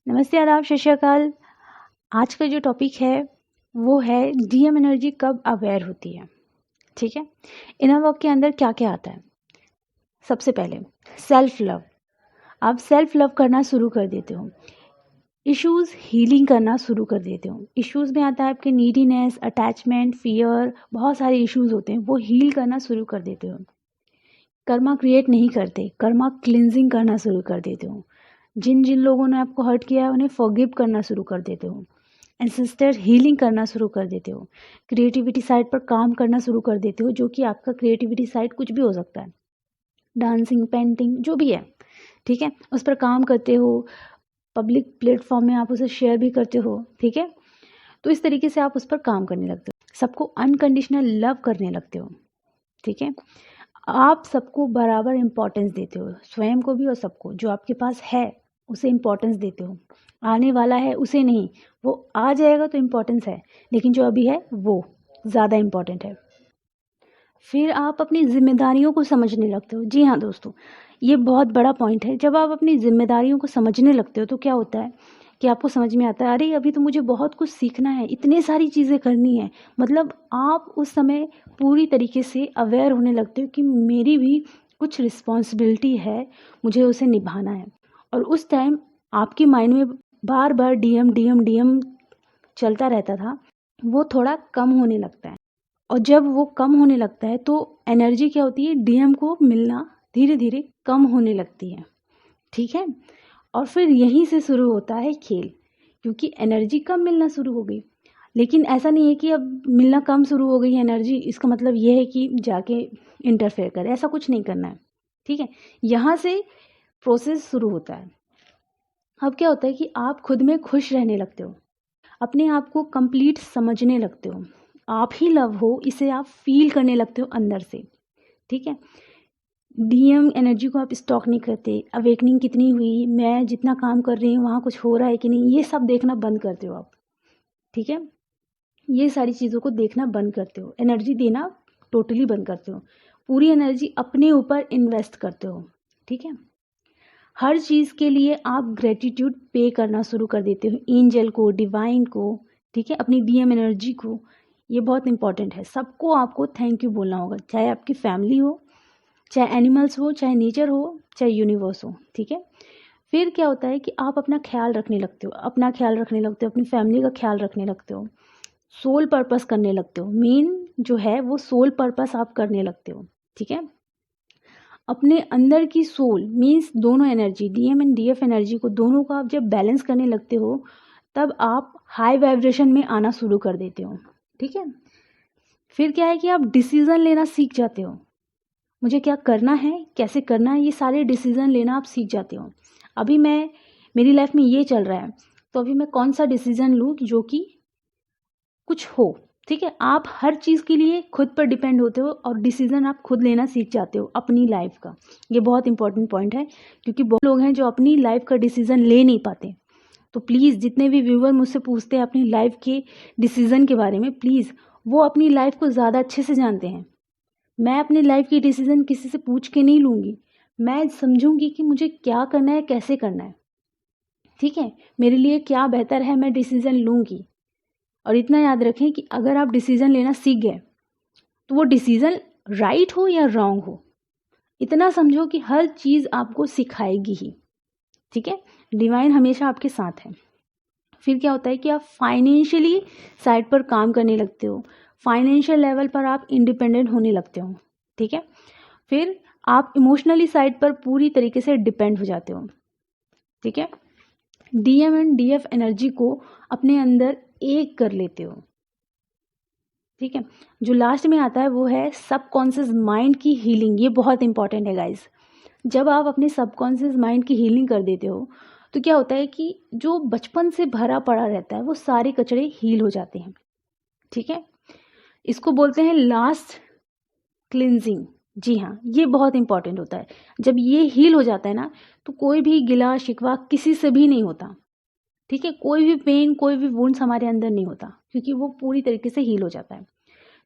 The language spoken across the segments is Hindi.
नमस्ते, आदाब, सत श्री अकाल। आज का जो टॉपिक है वो है डीएम एनर्जी कब अवेयर होती है। ठीक है, इनर वर्क के अंदर क्या क्या आता है। सबसे पहले सेल्फ लव। आप सेल्फ लव करना शुरू कर देते हो, इश्यूज हीलिंग करना शुरू कर देते हो। इश्यूज में आता है आपके नीडीनेस, अटैचमेंट, फियर, बहुत सारे इश्यूज होते हैं, वो हील करना शुरू कर देते हो। कर्मा क्रिएट नहीं करते, कर्मा क्लिनजिंग करना शुरू कर देते हो। जिन जिन लोगों ने आपको हर्ट किया है उन्हें फॉरगिव करना शुरू कर देते हो। एंसेस्टर हीलिंग करना शुरू कर देते हो। क्रिएटिविटी साइड पर काम करना शुरू कर देते हो, जो कि आपका क्रिएटिविटी साइड कुछ भी हो सकता है, डांसिंग, पेंटिंग, जो भी है। ठीक है, उस पर काम करते हो, पब्लिक प्लेटफॉर्म में आप उसे शेयर भी करते हो। ठीक है, तो इस तरीके से आप उस पर काम करने लगते हो, सबको अनकंडीशनल लव करने लगते हो। ठीक है, आप सबको बराबर इम्पोर्टेंस देते हो, स्वयं को भी और सबको। जो आपके पास है उसे इम्पोर्टेंस देते हो, आने वाला है उसे नहीं। वो आ जाएगा तो इम्पोर्टेंस है, लेकिन जो अभी है वो ज़्यादा इम्पोर्टेंट है। फिर आप अपनी जिम्मेदारियों को समझने लगते हो। जी हाँ दोस्तों, ये बहुत बड़ा पॉइंट है। जब आप अपनी जिम्मेदारियों को समझने लगते हो तो क्या होता है कि आपको समझ में आता है, अरे अभी तो मुझे बहुत कुछ सीखना है, इतनी सारी चीज़ें करनी है। मतलब आप उस समय पूरी तरीके से अवेयर होने लगते हो कि मेरी भी कुछ रिस्पॉन्सिबिलिटी है, मुझे उसे निभाना है। और उस टाइम आपके माइंड में बार बार डीएम डीएम डीएम चलता रहता था, वो थोड़ा कम होने लगता है। और जब वो कम होने लगता है तो एनर्जी क्या होती है, डीएम को मिलना धीरे धीरे कम होने लगती है। ठीक है, और फिर यहीं से शुरू होता है खेल, क्योंकि एनर्जी कम मिलना शुरू हो गई। लेकिन ऐसा नहीं है कि अब मिलना कम शुरू हो गई है एनर्जी, इसका मतलब ये है कि जाके इंटरफेयर करे, ऐसा कुछ नहीं करना है। ठीक है, यहाँ से प्रोसेस शुरू होता है। अब क्या होता है कि आप खुद में खुश रहने लगते हो, अपने आप को कंप्लीट समझने लगते हो। आप ही लव हो, इसे आप फील करने लगते हो अंदर से। ठीक है, डीएम एनर्जी को आप स्टॉक नहीं करते। अवेकनिंग कितनी हुई, मैं जितना काम कर रही हूँ वहाँ कुछ हो रहा है कि नहीं, ये सब देखना बंद करते हो आप। ठीक है, ये सारी चीज़ों को देखना बंद करते हो, एनर्जी देना टोटली बंद करते हो, पूरी एनर्जी अपने ऊपर इन्वेस्ट करते हो। ठीक है, हर चीज़ के लिए आप ग्रेटिट्यूड पे करना शुरू कर देते हो, एंजल को, डिवाइन को। ठीक है, अपनी डीएम एनर्जी को। ये बहुत इंपॉर्टेंट है, सबको आपको थैंक यू बोलना होगा, चाहे आपकी फैमिली हो, चाहे एनिमल्स हो, चाहे नेचर हो, चाहे यूनिवर्स हो। ठीक है, फिर क्या होता है कि आप अपना ख्याल रखने लगते हो, अपना ख्याल रखने लगते हो, अपनी फैमिली का ख्याल रखने लगते हो, सोल पर्पस करने लगते हो। मेन जो है वो सोल पर्पस आप करने लगते हो। ठीक है, अपने अंदर की सोल मीन्स दोनों energy, DM and DF energy को, दोनों को आप जब बैलेंस करने लगते हो तब आप हाई वाइब्रेशन में आना शुरू कर देते हो। ठीक है, फिर क्या है कि आप डिसीज़न लेना सीख जाते हो, मुझे क्या करना है, कैसे करना है, ये सारे डिसीज़न लेना आप सीख जाते हो। अभी मेरी लाइफ में ये चल रहा है, तो अभी मैं कौन सा डिसीज़न लूँ जो कि कुछ हो। ठीक है, आप हर चीज़ के लिए खुद पर डिपेंड होते हो और डिसीज़न आप खुद लेना सीख जाते हो अपनी लाइफ का। ये बहुत इंपॉर्टेंट पॉइंट है, क्योंकि बहुत लोग हैं जो अपनी लाइफ का डिसीज़न ले नहीं पाते। तो प्लीज़, जितने भी व्यूअर मुझसे पूछते हैं अपनी लाइफ के डिसीज़न के बारे में, प्लीज़ वो अपनी लाइफ को ज़्यादा अच्छे से जानते हैं। मैं अपनी लाइफ की डिसीज़न किसी से पूछ के नहीं लूँगी, मैं समझूंगी कि मुझे क्या करना है, कैसे करना है। ठीक है, मेरे लिए क्या बेहतर है, मैं डिसीज़न लूँगी। और इतना याद रखें कि अगर आप डिसीज़न लेना सीख गए तो वो डिसीज़न राइट हो या रॉन्ग हो, इतना समझो कि हर चीज़ आपको सिखाएगी ही। ठीक है, डिवाइन हमेशा आपके साथ है। फिर क्या होता है कि आप फाइनेंशियली साइड पर काम करने लगते हो, फाइनेंशियल लेवल पर आप इंडिपेंडेंट होने लगते हो। ठीक है, फिर आप इमोशनली साइड पर पूरी तरीके से डिपेंड हो जाते हो। ठीक है, डीएम एंड डीएफ एनर्जी को अपने अंदर एक कर लेते हो। ठीक है, जो लास्ट में आता है वो है सबकॉन्शियस माइंड की हीलिंग। ये बहुत इंपॉर्टेंट है गाइस। जब आप अपने सबकॉन्शियस माइंड की हीलिंग कर देते हो तो क्या होता है कि जो बचपन से भरा पड़ा रहता है वो सारे कचड़े हील हो जाते हैं। ठीक है, इसको बोलते हैं लास्ट क्लिनजिंग। जी हाँ, ये बहुत इंपॉर्टेंट होता है। जब ये हील हो जाता है ना, तो कोई भी गिला शिकवा किसी से भी नहीं होता। ठीक है, कोई भी पेन, कोई भी वुंड्स हमारे अंदर नहीं होता, क्योंकि वो पूरी तरीके से हील हो जाता है।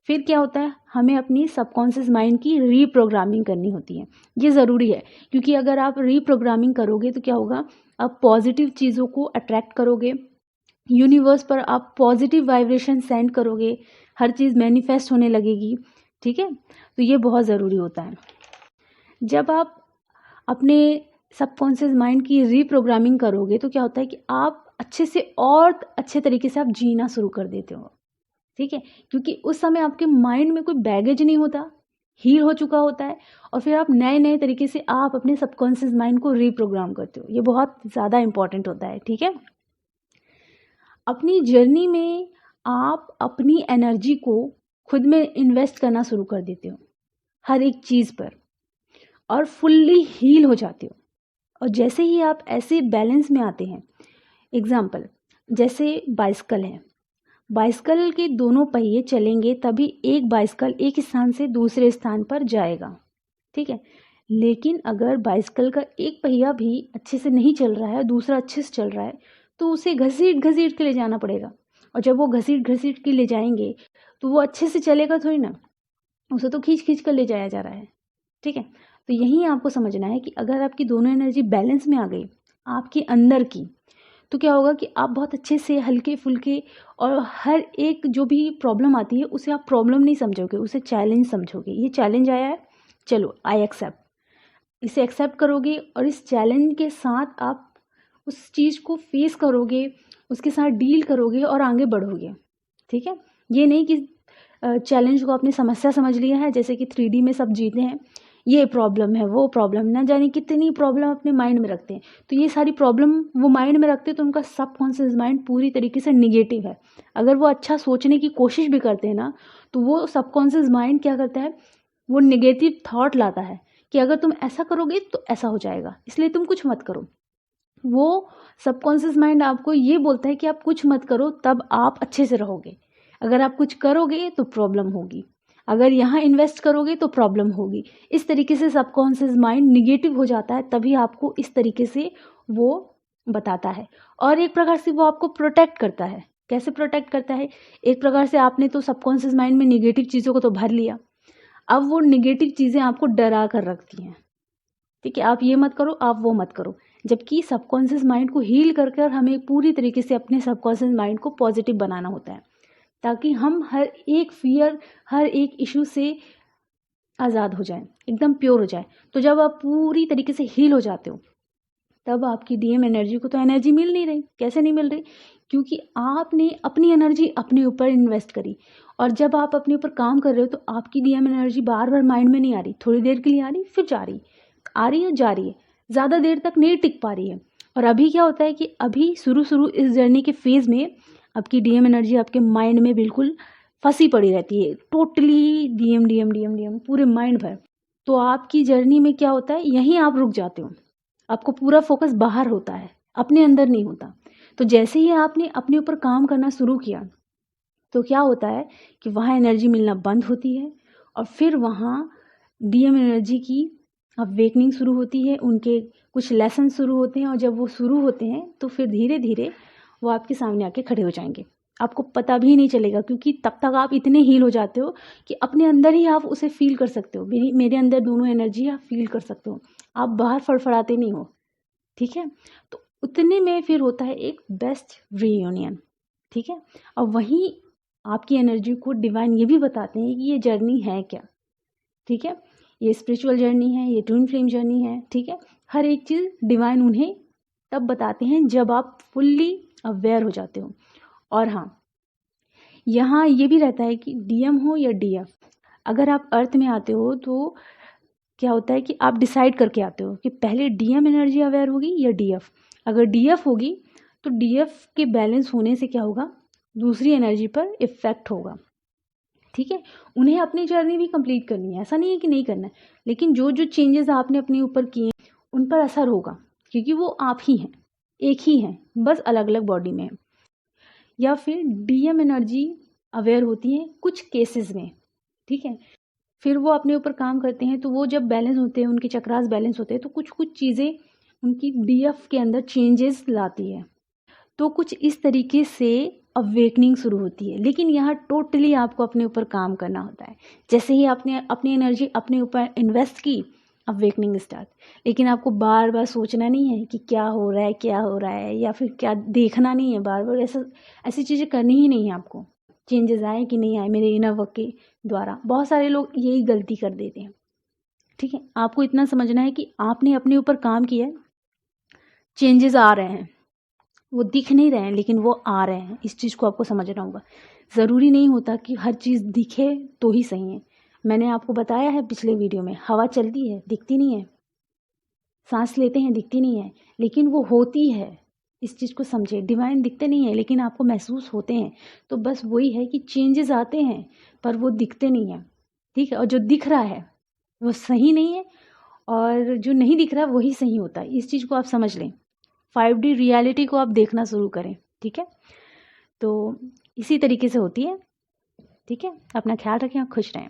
फिर क्या होता है, हमें अपनी सबकॉन्शियस माइंड की रीप्रोग्रामिंग करनी होती है। ये ज़रूरी है, क्योंकि अगर आप रीप्रोग्रामिंग करोगे तो क्या होगा, आप पॉजिटिव चीज़ों को अट्रैक्ट करोगे, यूनिवर्स पर आप पॉजिटिव वाइब्रेशन सेंड करोगे, हर चीज़ मैनिफेस्ट होने लगेगी। ठीक है, तो ये बहुत ज़रूरी होता है। जब आप अपने सबकॉन्शियस माइंड की रीप्रोग्रामिंग करोगे तो क्या होता है कि आप अच्छे से और अच्छे तरीके से आप जीना शुरू कर देते हो। ठीक है, क्योंकि उस समय आपके माइंड में कोई बैगेज नहीं होता, हील हो चुका होता है, और फिर आप नए नए तरीके से आप अपने सबकॉन्शियस माइंड को रीप्रोग्राम करते हो। ये बहुत ज़्यादा इंपॉर्टेंट होता है। ठीक है, अपनी जर्नी में आप अपनी एनर्जी को खुद में इन्वेस्ट करना शुरू कर देते हो, हर एक चीज़ पर, और फुल्ली हील हो जाते हो। और जैसे ही आप ऐसे बैलेंस में आते हैं, एग्जाम्पल जैसे बाइसिकल है, बाइसिकल के दोनों पहिए चलेंगे तभी एक बाइसिकल एक स्थान से दूसरे स्थान पर जाएगा। ठीक है, लेकिन अगर बाइसिकल का एक पहिया भी अच्छे से नहीं चल रहा है, दूसरा अच्छे से चल रहा है, तो उसे घसीट घसीट के ले जाना पड़ेगा। और जब वो घसीट घसीट के ले जाएंगे तो वो अच्छे से चलेगा थोड़ी ना, उसे तो खींच खींच कर ले जाया जा रहा है। ठीक है, तो यही आपको समझना है कि अगर आपकी दोनों एनर्जी बैलेंस में आ गई आपके अंदर की, तो क्या होगा कि आप बहुत अच्छे से हल्के फुल्के, और हर एक जो भी प्रॉब्लम आती है उसे आप प्रॉब्लम नहीं समझोगे, उसे चैलेंज समझोगे। ये चैलेंज आया है, चलो आई एक्सेप्ट, इसे एक्सेप्ट करोगे, और इस चैलेंज के साथ आप उस चीज़ को फेस करोगे, उसके साथ डील करोगे और आगे बढ़ोगे। ठीक है, ये नहीं कि चैलेंज को आपने समस्या समझ लिया है, जैसे कि 3D में सब जीते हैं, ये प्रॉब्लम है, वो प्रॉब्लम, ना जाने कितनी प्रॉब्लम अपने माइंड में रखते हैं। तो ये सारी प्रॉब्लम वो माइंड में रखते हैं तो उनका सबकॉन्शियस माइंड पूरी तरीके से निगेटिव है। अगर वो अच्छा सोचने की कोशिश भी करते हैं ना, तो वो सबकॉन्शियस माइंड क्या करता है, वो निगेटिव थॉट लाता है कि अगर तुम ऐसा करोगे तो ऐसा हो जाएगा, इसलिए तुम कुछ मत करो। वो सबकॉन्शियस माइंड आपको ये बोलता है कि आप कुछ मत करो, तब आप अच्छे से रहोगे। अगर आप कुछ करोगे तो प्रॉब्लम होगी, अगर यहाँ इन्वेस्ट करोगे तो प्रॉब्लम होगी। इस तरीके से सबकॉन्शियस माइंड निगेटिव हो जाता है, तभी आपको इस तरीके से वो बताता है। और एक प्रकार से वो आपको प्रोटेक्ट करता है। कैसे प्रोटेक्ट करता है, एक प्रकार से आपने तो सबकॉन्शियस माइंड में निगेटिव चीज़ों को तो भर लिया, अब वो निगेटिव चीज़ें आपको डरा कर रखती हैं। ठीक है, आप ये मत करो, आप वो मत करो, जबकि सबकॉन्शियस माइंड को हील कर कर हमें पूरी तरीके से अपने सबकॉन्शियस माइंड को पॉजिटिव बनाना होता है, ताकि हम हर एक फियर, हर एक इशू से आज़ाद हो जाएं, एकदम प्योर हो जाए। तो जब आप पूरी तरीके से हील हो जाते हो, तब आपकी डीएम एनर्जी को तो एनर्जी मिल नहीं रही। कैसे नहीं मिल रही, क्योंकि आपने अपनी एनर्जी अपने ऊपर इन्वेस्ट करी। और जब आप अपने ऊपर काम कर रहे हो तो आपकी डीएम एनर्जी बार बार माइंड में नहीं आ रही, थोड़ी देर के लिए आ रही, फिर जा रही, आ रही है, जा रही है, ज़्यादा देर तक नहीं टिक पा रही है। और अभी क्या होता है कि अभी शुरू इस जर्नी के फेज़ में आपकी डीएम एनर्जी आपके माइंड में बिल्कुल फंसी पड़ी रहती है, totally DM DM DM DM पूरे माइंड भर। तो आपकी जर्नी में क्या होता है, यहीं आप रुक जाते हो, आपको पूरा फोकस बाहर होता है, अपने अंदर नहीं होता। तो जैसे ही आपने अपने ऊपर काम करना शुरू किया, तो क्या होता है कि वहाँ एनर्जी मिलना बंद होती है, और फिर वहाँ डीएम एनर्जी की अवेकनिंग शुरू होती है, उनके कुछ लेसन शुरू होते हैं, और जब वो शुरू होते हैं तो फिर धीरे धीरे वो आपके सामने आके खड़े हो जाएंगे। आपको पता भी नहीं चलेगा, क्योंकि तब तक आप इतने हील हो जाते हो कि अपने अंदर ही आप उसे फील कर सकते हो। मेरे अंदर दोनों एनर्जी आप फील कर सकते हो, आप बाहर फड़फड़ाते नहीं हो। ठीक है, तो उतने में फिर होता है एक बेस्ट रीयूनियन। ठीक है, और वहीं आपकी एनर्जी को डिवाइन ये भी बताते हैं कि ये जर्नी है क्या। ठीक है, ये स्पिरिचुअल जर्नी है, ये ट्विन फ्लेम जर्नी है। ठीक है, हर एक चीज़ डिवाइन उन्हें तब बताते हैं जब आप फुल्ली अवेयर हो जाते हो। और हाँ, यहाँ ये भी रहता है कि डीएम हो या डीएफ, अगर आप अर्थ में आते हो तो क्या होता है कि आप डिसाइड करके आते हो कि पहले डीएम एनर्जी अवेयर होगी या डीएफ। अगर डीएफ होगी तो डीएफ के बैलेंस होने से क्या होगा, दूसरी एनर्जी पर इफेक्ट होगा। ठीक है, उन्हें अपनी जर्नी भी कंप्लीट करनी है, ऐसा नहीं है कि नहीं करना है, लेकिन जो जो चेंजेस आपने अपने ऊपर किए उन पर असर होगा, क्योंकि वो आप ही हैं, एक ही हैं, बस अलग अलग बॉडी में है। या फिर डीएम एनर्जी अवेयर होती है कुछ केसेस में। ठीक है, फिर वो अपने ऊपर काम करते हैं, तो वो जब बैलेंस होते हैं, उनके चक्रास बैलेंस होते हैं, तो कुछ कुछ चीज़ें उनकी डीएफ के अंदर चेंजेस लाती है। तो कुछ इस तरीके से अवेकनिंग शुरू होती है। लेकिन यहाँ टोटली आपको अपने ऊपर काम करना होता है। जैसे ही आपने अपनी एनर्जी अपने ऊपर इन्वेस्ट की, अवेकनिंग स्टार्ट। लेकिन आपको बार बार सोचना नहीं है कि क्या हो रहा है, क्या हो रहा है, या फिर क्या देखना नहीं है बार बार, ऐसी चीज़ें करनी ही नहीं है आपको। चेंजेस आए कि नहीं आए मेरे इनर वर्क के द्वारा, बहुत सारे लोग यही गलती कर देते हैं। ठीक है, आपको इतना समझना है कि आपने अपने ऊपर काम किया है, चेंजेस आ रहे हैं, वो दिख नहीं रहे हैं लेकिन वो आ रहे हैं। इस चीज़ को आपको समझना होगा। ज़रूरी नहीं होता कि हर चीज़ दिखे तो ही सही है। मैंने आपको बताया है पिछले वीडियो में, हवा चलती है, दिखती नहीं है, सांस लेते हैं, दिखती नहीं है, लेकिन वो होती है। इस चीज़ को समझे। डिवाइन दिखते नहीं है लेकिन आपको महसूस होते हैं। तो बस वही है कि चेंजेस आते हैं पर वो दिखते नहीं है। ठीक है, और जो दिख रहा है वो सही नहीं है, और जो नहीं दिख रहा वही सही होता है। इस चीज़ को आप समझ लें। 5D रियलिटी को आप देखना शुरू करें। ठीक है, तो इसी तरीके से होती है। ठीक है, अपना ख्याल रखें और खुश रहें।